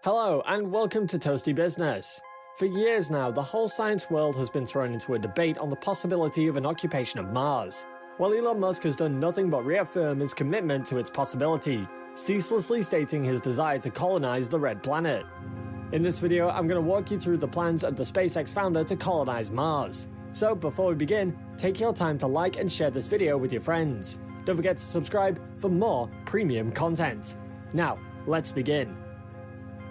Hello and welcome to Toasty Business. For years now, the whole science world has been thrown into a debate on the possibility of an occupation of Mars, while Elon Musk has done nothing but reaffirm his commitment to its possibility, ceaselessly stating his desire to colonize the Red Planet. In this video, I'm going to walk you through the plans of the SpaceX founder to colonize Mars. So before we begin, take your time to like and share this video with your friends. Don't forget to subscribe for more premium content. Now, let's begin.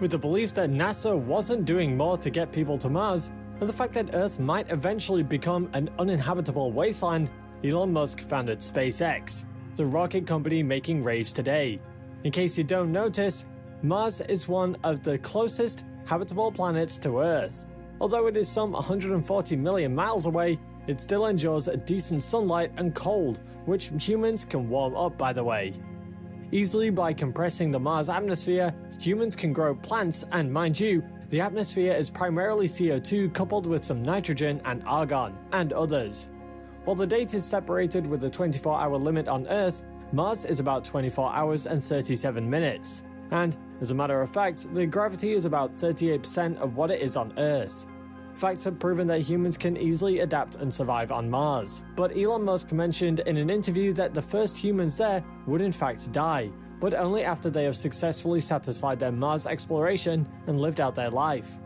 With the belief that NASA wasn't doing more to get people to Mars, and the fact that Earth might eventually become an uninhabitable wasteland, Elon Musk founded SpaceX, the rocket company making waves today. In case you don't notice, Mars is one of the closest habitable planets to Earth. Although it is some 140 million miles away, it still endures a decent sunlight and cold, which humans can warm up, by the way. Easily by compressing the Mars atmosphere, humans can grow plants, and mind you, the atmosphere is primarily CO2 coupled with some nitrogen and argon, and others. While the date is separated with a 24-hour limit on Earth, Mars is about 24 hours and 37 minutes. And, as a matter of fact, the gravity is about 38% of what it is on Earth. Facts have proven that humans can easily adapt and survive on Mars, but Elon Musk mentioned in an interview that the first humans there would in fact die, but only after they have successfully satisfied their Mars exploration and lived out their life.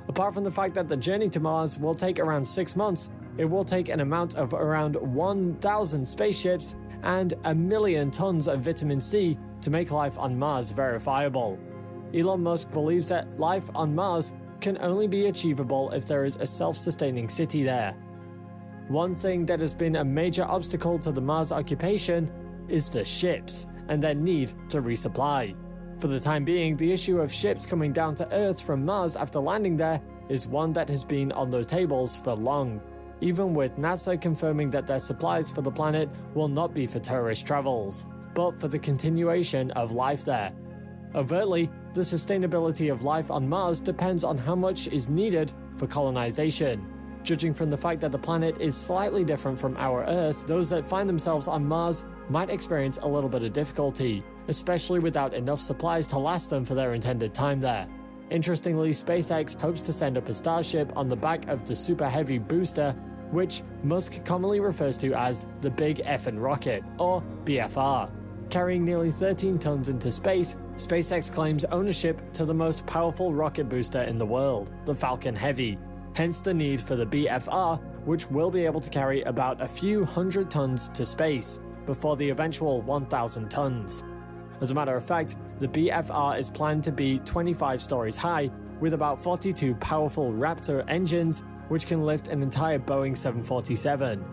Apart from the fact that the journey to Mars will take around 6 months, it will take an amount of around 1,000 spaceships and 1 million tons of vitamin C to make life on Mars verifiable. Elon Musk believes that life on Mars can only be achievable if there is a self-sustaining city there. One thing that has been a major obstacle to the Mars occupation is the ships and their need to resupply. For the time being, the issue of ships coming down to Earth from Mars after landing there is one that has been on the tables for long, even with NASA confirming that their supplies for the planet will not be for tourist travels, but for the continuation of life there. Overtly, the sustainability of life on Mars depends on how much is needed for colonization. Judging from the fact that the planet is slightly different from our Earth, those that find themselves on Mars might experience a little bit of difficulty, especially without enough supplies to last them for their intended time there. Interestingly, SpaceX hopes to send up a Starship on the back of the Super Heavy booster, which Musk commonly refers to as the Big Effin' Rocket, or BFR. Carrying nearly 13 tons into space, SpaceX claims ownership to the most powerful rocket booster in the world, the Falcon Heavy, hence the need for the BFR, which will be able to carry about a few hundred tons to space, before the eventual 1,000 tons. As a matter of fact, the BFR is planned to be 25 stories high, with about 42 powerful Raptor engines, which can lift an entire Boeing 747.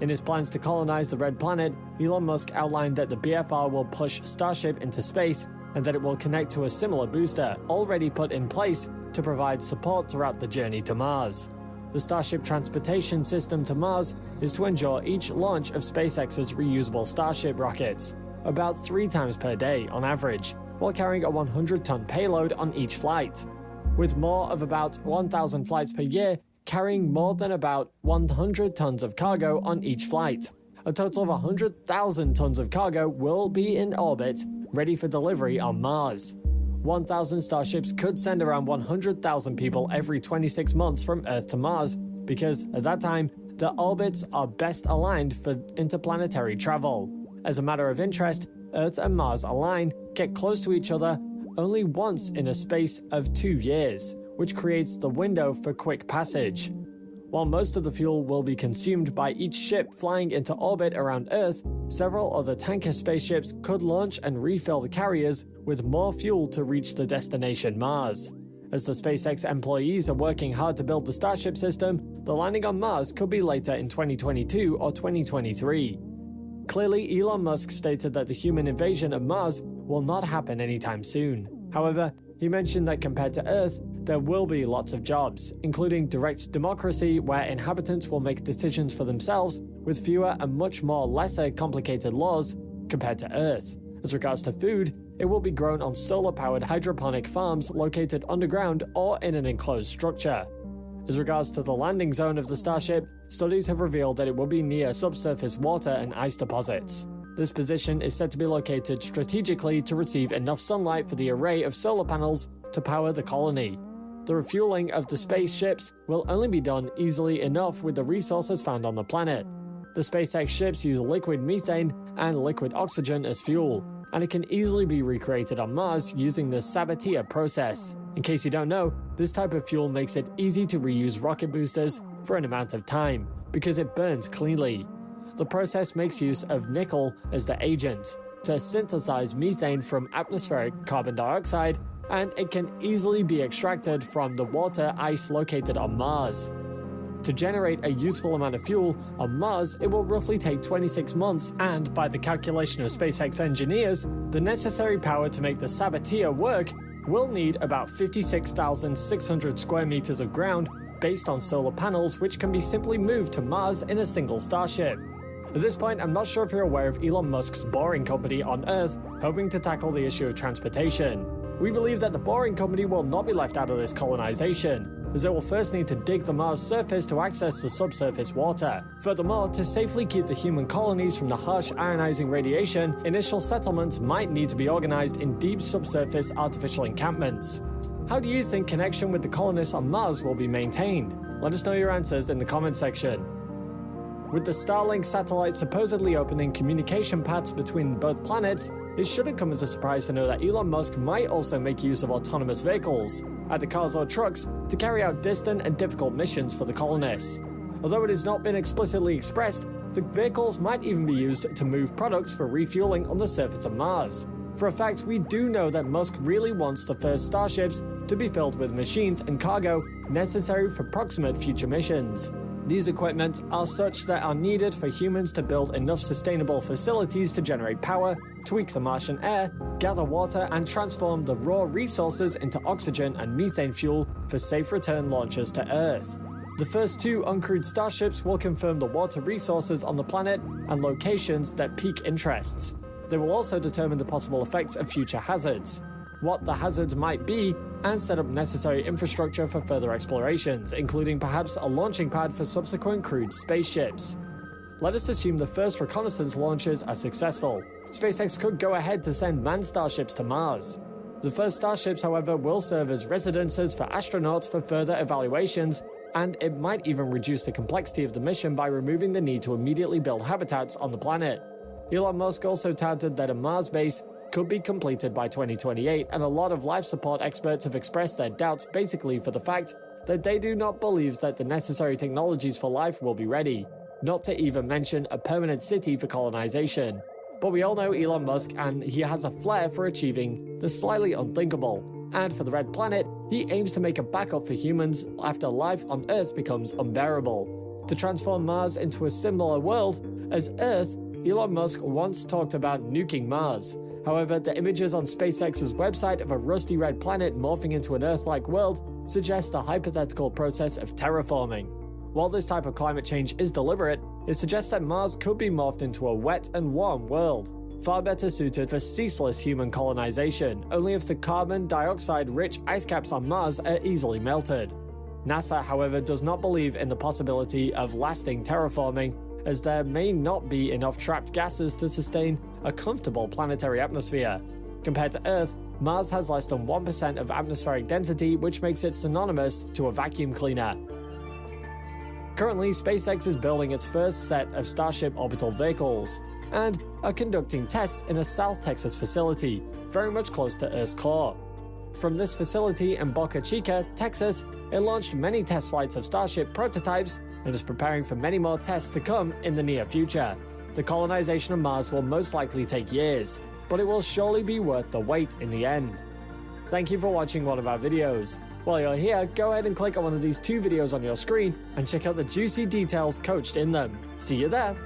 In his plans to colonize the Red Planet, Elon Musk outlined that the BFR will push Starship into space and that it will connect to a similar booster already put in place to provide support throughout the journey to Mars. The Starship transportation system to Mars is to endure each launch of SpaceX's reusable Starship rockets, about 3 times per day on average, while carrying a 100-ton payload on each flight. With more of about 1,000 flights per year, carrying more than about 100 tons of cargo on each flight. A total of 100,000 tons of cargo will be in orbit, ready for delivery on Mars. 1,000 Starships could send around 100,000 people every 26 months from Earth to Mars, because at that time, the orbits are best aligned for interplanetary travel. As a matter of interest, Earth and Mars align, get close to each other, only once in a space of 2 years, which creates the window for quick passage. While most of the fuel will be consumed by each ship flying into orbit around Earth, several other tanker spaceships could launch and refill the carriers with more fuel to reach the destination Mars. As the SpaceX employees are working hard to build the Starship system, the landing on Mars could be later in 2022 or 2023. Clearly, Elon Musk stated that the human invasion of Mars will not happen anytime soon. However, he mentioned that compared to Earth, there will be lots of jobs, including direct democracy where inhabitants will make decisions for themselves with fewer and much more lesser complicated laws compared to Earth. As regards to food, it will be grown on solar-powered hydroponic farms located underground or in an enclosed structure. As regards to the landing zone of the Starship, studies have revealed that it will be near subsurface water and ice deposits. This position is said to be located strategically to receive enough sunlight for the array of solar panels to power the colony. The refueling of the spaceships will only be done easily enough with the resources found on the planet. The SpaceX ships use liquid methane and liquid oxygen as fuel, and it can easily be recreated on Mars using the Sabatier process. In case you don't know, this type of fuel makes it easy to reuse rocket boosters for an amount of time, because it burns cleanly. The process makes use of nickel as the agent to synthesize methane from atmospheric carbon dioxide, and it can easily be extracted from the water ice located on Mars. To generate a useful amount of fuel on Mars, it will roughly take 26 months, and by the calculation of SpaceX engineers, the necessary power to make the Sabatier work will need about 56,600 square meters of ground based on solar panels, which can be simply moved to Mars in a single Starship. At this point, I'm not sure if you're aware of Elon Musk's Boring Company on Earth, hoping to tackle the issue of transportation. We believe that the Boring Company will not be left out of this colonization, as it will first need to dig the Mars surface to access the subsurface water. Furthermore, to safely keep the human colonies from the harsh ionizing radiation, initial settlements might need to be organized in deep subsurface artificial encampments. How do you think connection with the colonists on Mars will be maintained? Let us know your answers in the comment section. With the Starlink satellite supposedly opening communication paths between both planets, it shouldn't come as a surprise to know that Elon Musk might also make use of autonomous vehicles, either cars or trucks, to carry out distant and difficult missions for the colonists. Although it has not been explicitly expressed, the vehicles might even be used to move products for refueling on the surface of Mars. For a fact, we do know that Musk really wants the first Starships to be filled with machines and cargo necessary for proximate future missions. These equipment are such that are needed for humans to build enough sustainable facilities to generate power, tweak the Martian air, gather water, and transform the raw resources into oxygen and methane fuel for safe return launches to Earth. The first two uncrewed Starships will confirm the water resources on the planet and locations that pique interests. They will also determine the possible effects of future hazards, what the hazards might be, and set up necessary infrastructure for further explorations, including perhaps a launching pad for subsequent crewed spaceships. Let us assume the first reconnaissance launches are successful. SpaceX could go ahead to send manned starships to Mars. The first starships, however, will serve as residences for astronauts for further evaluations, and it might even reduce the complexity of the mission by removing the need to immediately build habitats on the planet. Elon Musk also touted that a Mars base could be completed by 2028, and a lot of life support experts have expressed their doubts basically for the fact that they do not believe that the necessary technologies for life will be ready, not to even mention a permanent city for colonization. But we all know Elon Musk, and he has a flair for achieving the slightly unthinkable. And for the Red Planet, he aims to make a backup for humans after life on Earth becomes unbearable. To transform Mars into a similar world as Earth, Elon Musk once talked about nuking Mars. However, the images on SpaceX's website of a rusty red planet morphing into an Earth-like world suggest a hypothetical process of terraforming. While this type of climate change is deliberate, it suggests that Mars could be morphed into a wet and warm world, far better suited for ceaseless human colonization, only if the carbon dioxide-rich ice caps on Mars are easily melted. NASA, however, does not believe in the possibility of lasting terraforming, as there may not be enough trapped gases to sustain a comfortable planetary atmosphere. Compared to Earth, Mars has less than 1% of atmospheric density, which makes it synonymous to a vacuum cleaner. Currently, SpaceX is building its first set of Starship orbital vehicles, and are conducting tests in a South Texas facility, very much close to Earth's core. From this facility in Boca Chica, Texas, it launched many test flights of Starship prototypes and is preparing for many more tests to come in the near future. The colonization of Mars will most likely take years, but it will surely be worth the wait in the end. Thank you for watching one of our videos. While you're here, go ahead and click on one of these two videos on your screen and check out the juicy details coached in them. See you there!